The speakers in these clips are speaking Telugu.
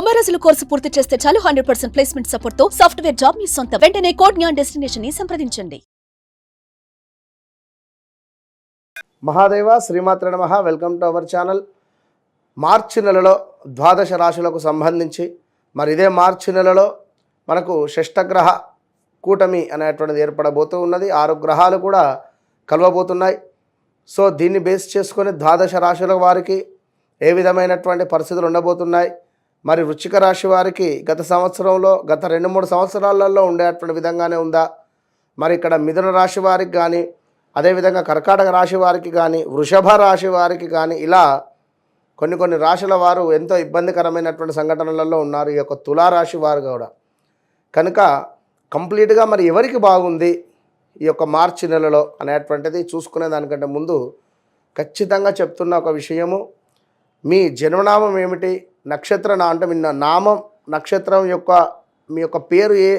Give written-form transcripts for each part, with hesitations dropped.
90 రోజుల కోర్సు పూర్తి చేస్తే చాలు 100% ప్లేస్మెంట్ సపోర్ట్ తో సాఫ్ట్వేర్ జాబ్ మీ సొంతం. వెంటనే కోడ్ జ్ఞాన్ డెస్టినేషన్ ని సంప్రదించండి. మహాదేవ శ్రీమాత్ర నమః. Welcome to our channel. మార్చి నెలలో ద్వాదశ రాశులకు సంబంధించి మరి ఇదే మార్చి నెలలో మనకు షష్టగ్రహ కూటమి అనేటువంటిది ఏర్పడబోతూ ఉన్నది. 6 గ్రహాలు కూడా కలవబోతున్నాయి. సో దీన్ని బేస్ చేసుకొని ద్వాదశ రాశుల వారికి ఏ విధమైనటువంటి పరిస్థితులు ఉండబోతున్నాయి, మరి వృశ్చిక రాశి వారికి గత సంవత్సరంలో గత 2-3 సంవత్సరాలలో ఉండేటువంటి విధంగానే ఉందా, మరి ఇక్కడ మిథున రాశి వారికి కానీ, అదేవిధంగా కర్కాటక రాశి వారికి కానీ, వృషభ రాశి వారికి కానీ, ఇలా కొన్ని రాశుల వారు ఎంతో ఇబ్బందికరమైనటువంటి సంఘటనలలో ఉన్నారు. ఈ యొక్క తులారాశి వారు కూడా కనుక కంప్లీట్గా మరి ఎవరికి బాగుంది ఈ యొక్క మార్చి నెలలో అనేటువంటిది చూసుకునే దానికంటే ముందు ఖచ్చితంగా చెప్తున్న ఒక విషయము, మీ జన్మనామం ఏమిటి, నక్షత్ర అంటే మీ నామం నక్షత్రం యొక్క మీ యొక్క పేరు ఏ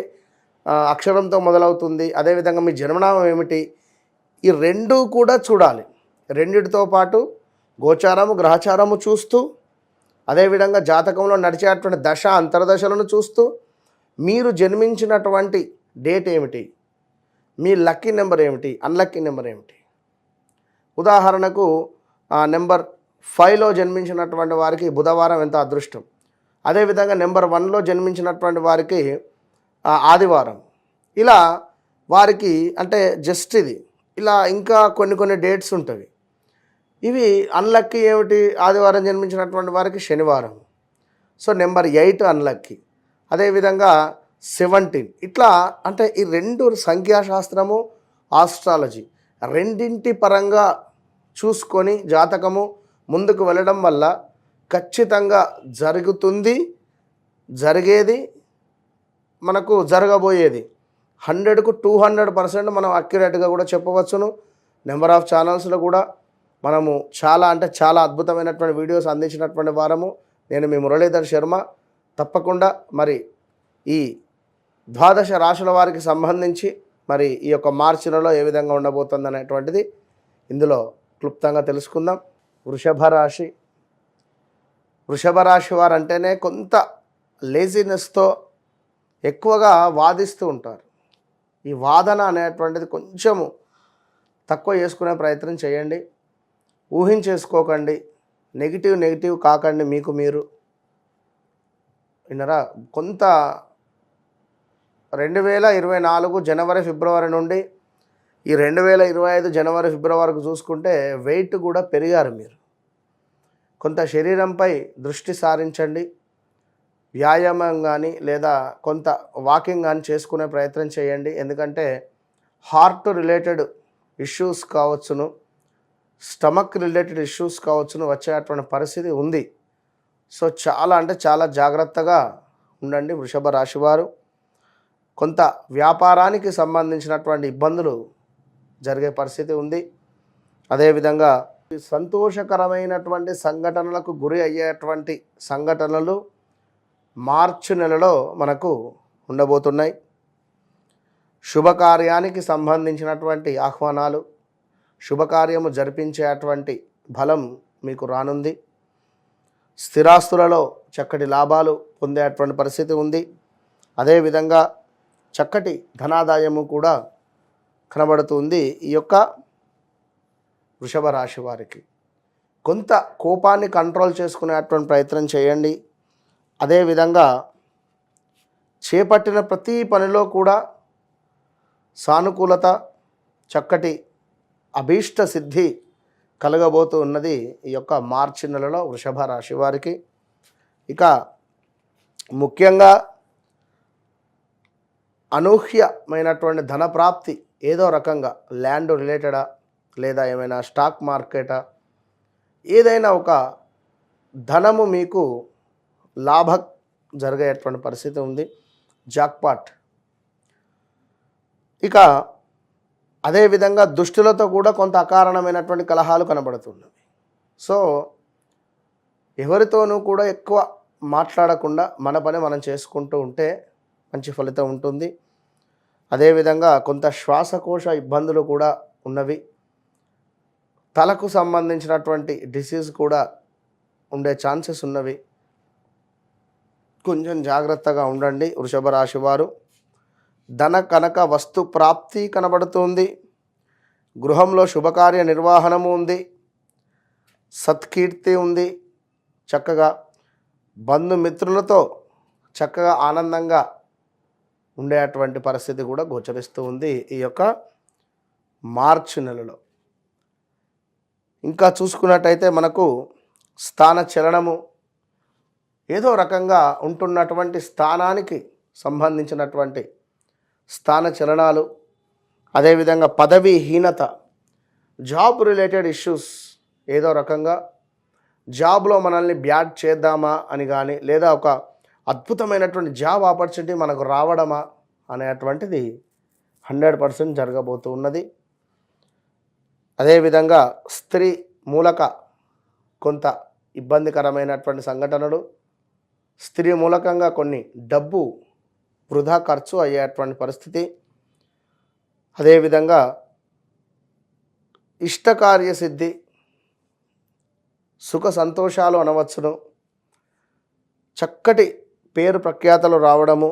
అక్షరంతో మొదలవుతుంది, అదేవిధంగా మీ జన్మనామం ఏమిటి, ఈ రెండు కూడా చూడాలి. రెండిటితో పాటు గోచారము గ్రహచారము చూస్తూ, అదేవిధంగా జాతకంలో నడిచేటువంటి దశ అంతర్దశలను చూస్తూ, మీరు జన్మించినటువంటి డేట్ ఏమిటి, మీ లక్కీ నెంబర్ ఏమిటి, అన్లక్కీ నెంబర్ ఏమిటి. ఉదాహరణకు నెంబర్ 5లో జన్మించినటువంటి వారికి బుధవారం ఎంత అదృష్టం, అదేవిధంగా నెంబర్ 1లో జన్మించినటువంటి వారికి ఆదివారం. ఇలా వారికి అంటే జస్ట్ ఇది ఇలా ఇంకా కొన్ని డేట్స్ ఉంటాయి. ఇవి అన్లక్కీ ఏమిటి, ఆదివారం జన్మించినటువంటి వారికి శనివారం. సో నెంబర్ 8 అన్లక్కీ, అదేవిధంగా 17. ఇట్లా అంటే ఈ రెండు సంఖ్యాశాస్త్రము ఆస్ట్రాలజీ రెండింటి పరంగా చూసుకొని జాతకము ముందుకు వెళ్ళడం వల్ల ఖచ్చితంగా జరుగుతుంది, జరిగేది, మనకు జరగబోయేది 100కు 200% మనం అక్యురేట్గా కూడా చెప్పవచ్చును. నెంబర్ ఆఫ్ ఛానల్స్లో కూడా మనము చాలా అంటే చాలా అద్భుతమైనటువంటి వీడియోస్ అందించినటువంటి వారము. నేను మీ మురళీధర్ శర్మ. తప్పకుండా మరి ఈ ద్వాదశ రాశుల వారికి సంబంధించి మరి ఈ యొక్క మార్చి నెలలో ఏ విధంగా ఉండబోతుంది అనేటువంటిది ఇందులో క్లుప్తంగా తెలుసుకుందాం. వృషభ రాశి వారు అంటేనే కొంత లేజినెస్తో ఎక్కువగా వాదిస్తూ ఉంటారు. ఈ వాదన అనేటువంటిది కొంచెము తక్కువ చేసుకునే ప్రయత్నం చేయండి. ఊహించేసుకోకండి, నెగిటివ్ కాకండి. మీకు మీరు విన్నరా, కొంత 2024 జనవరి ఫిబ్రవరి నుండి ఈ 2025 జనవరి ఫిబ్రవరికి చూసుకుంటే వెయిట్ కూడా పెరిగారు. మీరు కొంత శరీరంపై దృష్టి సారించండి. వ్యాయామం కానీ లేదా కొంత వాకింగ్ కానీ చేసుకునే ప్రయత్నం చేయండి. ఎందుకంటే హార్ట్ రిలేటెడ్ ఇష్యూస్ కావచ్చును, స్టమక్ రిలేటెడ్ ఇష్యూస్ కావచ్చును వచ్చేటువంటి పరిస్థితి ఉంది. సో చాలా అంటే చాలా జాగ్రత్తగా ఉండండి వృషభ రాశి వారు. కొంత వ్యాపారానికి సంబంధించినటువంటి ఇబ్బందులు జరిగే పరిస్థితి ఉంది. అదేవిధంగా సంతోషకరమైనటువంటి సంఘటనలకు గురి అయ్యేటువంటి సంఘటనలు మార్చి నెలలో మనకు ఉండబోతున్నాయి. శుభకార్యానికి సంబంధించినటువంటి ఆహ్వానాలు, శుభకార్యము జరిపించేటువంటి బలం మీకు రానుంది. స్థిరాస్తులలో చక్కటి లాభాలు పొందేటువంటి పరిస్థితి ఉంది. అదేవిధంగా చక్కటి ధనాదాయము కూడా కనబడుతుంది. ఈ యొక్క వృషభ రాశి వారికి కొంత కోపాన్ని కంట్రోల్ చేసుకునేటువంటి ప్రయత్నం చేయండి. అదేవిధంగా చేపట్టిన ప్రతి పనిలో కూడా సానుకూలత, చక్కటి అభీష్ట సిద్ధి కలగబోతూ ఉన్నది ఈ యొక్క మార్చి నెలలో వృషభ రాశి వారికి. ఇక ముఖ్యంగా అనూహ్యమైనటువంటి ధనప్రాప్తి ఏదో రకంగా ల్యాండ్ రిలేటెడా లేదా ఏమైనా స్టాక్ మార్కెటా, ఏదైనా ఒక ధనము మీకు లాభ జరిగేటువంటి పరిస్థితి ఉంది. జాక్పాట్. ఇక అదేవిధంగా దుష్టులతో కూడా కొంత అకారణమైనటువంటి కలహాలు కనబడుతున్నవి. సో ఎవరితోనూ కూడా ఎక్కువ మాట్లాడకుండా మన పని మనం చేసుకుంటూ ఉంటే మంచి ఫలితం ఉంటుంది. అదేవిధంగా కొంత శ్వాసకోశ ఇబ్బందులు కూడా ఉన్నవి. తలకు సంబంధించినటువంటి డిసీజ్ కూడా ఉండే ఛాన్సెస్ ఉన్నవి. కొంచెం జాగ్రత్తగా ఉండండి వృషభ రాశి వారు. ధన కనక వస్తు ప్రాప్తి కనబడుతుంది. గృహంలో శుభకార్య నిర్వహణము ఉంది. సత్కీర్తి ఉంది. చక్కగా బంధుమిత్రులతో చక్కగా ఆనందంగా ఉండేటువంటి పరిస్థితి కూడా గోచరిస్తూ ఉంది ఈ యొక్క మార్చి నెలలో. ఇంకా చూసుకున్నట్టయితే మనకు స్థాన చలనము ఏదో రకంగా ఉంటున్నటువంటి స్థానానికి సంబంధించినటువంటి స్థాన చలనాలు, అదేవిధంగా పదవీహీనత, జాబ్ రిలేటెడ్ ఇష్యూస్, ఏదో రకంగా జాబ్లో మనల్ని బ్యాడ్ చేద్దామా అని కానీ, లేదా ఒక అద్భుతమైనటువంటి జాబ్ ఆపర్చునిటీ మనకు రావడమా అనేటువంటిది 100% జరగబోతూ ఉన్నది. అదేవిధంగా స్త్రీ మూలక కొంత ఇబ్బందికరమైనటువంటి సంఘటనలు, స్త్రీ మూలకంగా కొన్ని డబ్బు వృధా ఖర్చు అయ్యేటువంటి పరిస్థితి, అదేవిధంగా ఇష్టకార్యసిద్ధి, సుఖ సంతోషాలు అనవచ్చును, చక్కటి పేరు ప్రఖ్యాతలు రావడము,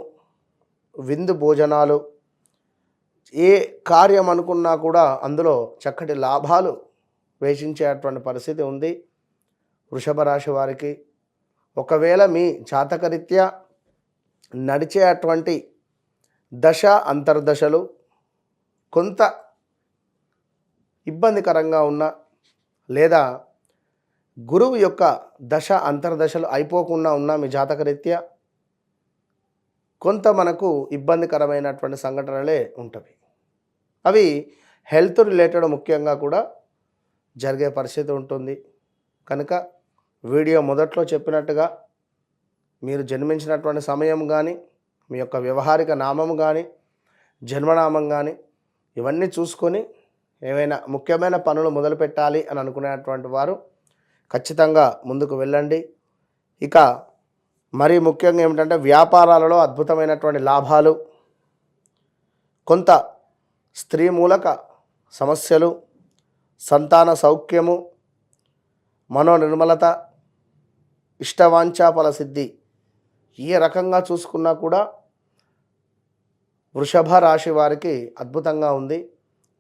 విందు భోజనాలు, ఏ కార్యం అనుకున్నా కూడా అందులో చక్కటి లాభాలు వేషించేటువంటి పరిస్థితి ఉంది వృషభ రాశి వారికి. ఒకవేళ మీ జాతకరీత్యా నడిచేటువంటి దశ అంతర్దశలు కొంత ఇబ్బందికరంగా ఉన్న, లేదా గురువు యొక్క దశ అంతర్దశలు అయిపోకుండా ఉన్న మీ జాతకరీత్యా కొంత మనకు ఇబ్బందికరమైనటువంటి సంఘటనలే ఉంటవి. అవి హెల్త్ రిలేటెడ్ ముఖ్యంగా కూడా జరిగే పరిస్థితి ఉంటుంది. కనుక వీడియో మొదట్లో చెప్పినట్టుగా మీరు జన్మించినటువంటి సమయం కానీ, మీ యొక్క వ్యవహారిక నామం కానీ, జన్మనామం కానీ ఇవన్నీ చూసుకొని ఏవైనా ముఖ్యమైన పనులు మొదలు పెట్టాలి అని అనుకునేటువంటి వారు ఖచ్చితంగా ముందుకు వెళ్ళండి. ఇక మరీ ముఖ్యంగా ఏమిటంటే వ్యాపారాలలో అద్భుతమైనటువంటి లాభాలు, కొంత స్త్రీ మూలక సమస్యలు, సంతాన సౌఖ్యము, మనోనిర్మలత, ఇష్టవాంఛా ఫలసిద్ధి, ఏ రకంగా చూసుకున్నా కూడా వృషభ రాశి వారికి అద్భుతంగా ఉంది.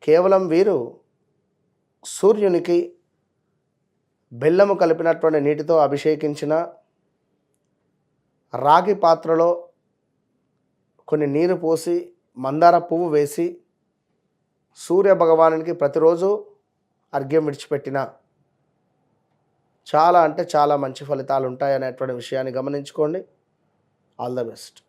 కేవలం వీరు సూర్యునికి బెల్లము కలిపినటువంటి నీటితో అభిషేకించిన, రాగి పాత్రలో కొన్ని నీరు పోసి మందార పువ్వు వేసి సూర్య భగవానునికి ప్రతిరోజు అర్ఘ్యం విడిచిపెట్టిన చాలా అంటే చాలా మంచి ఫలితాలు ఉంటాయనేటువంటి విషయాన్ని గమనించుకోండి. All the best.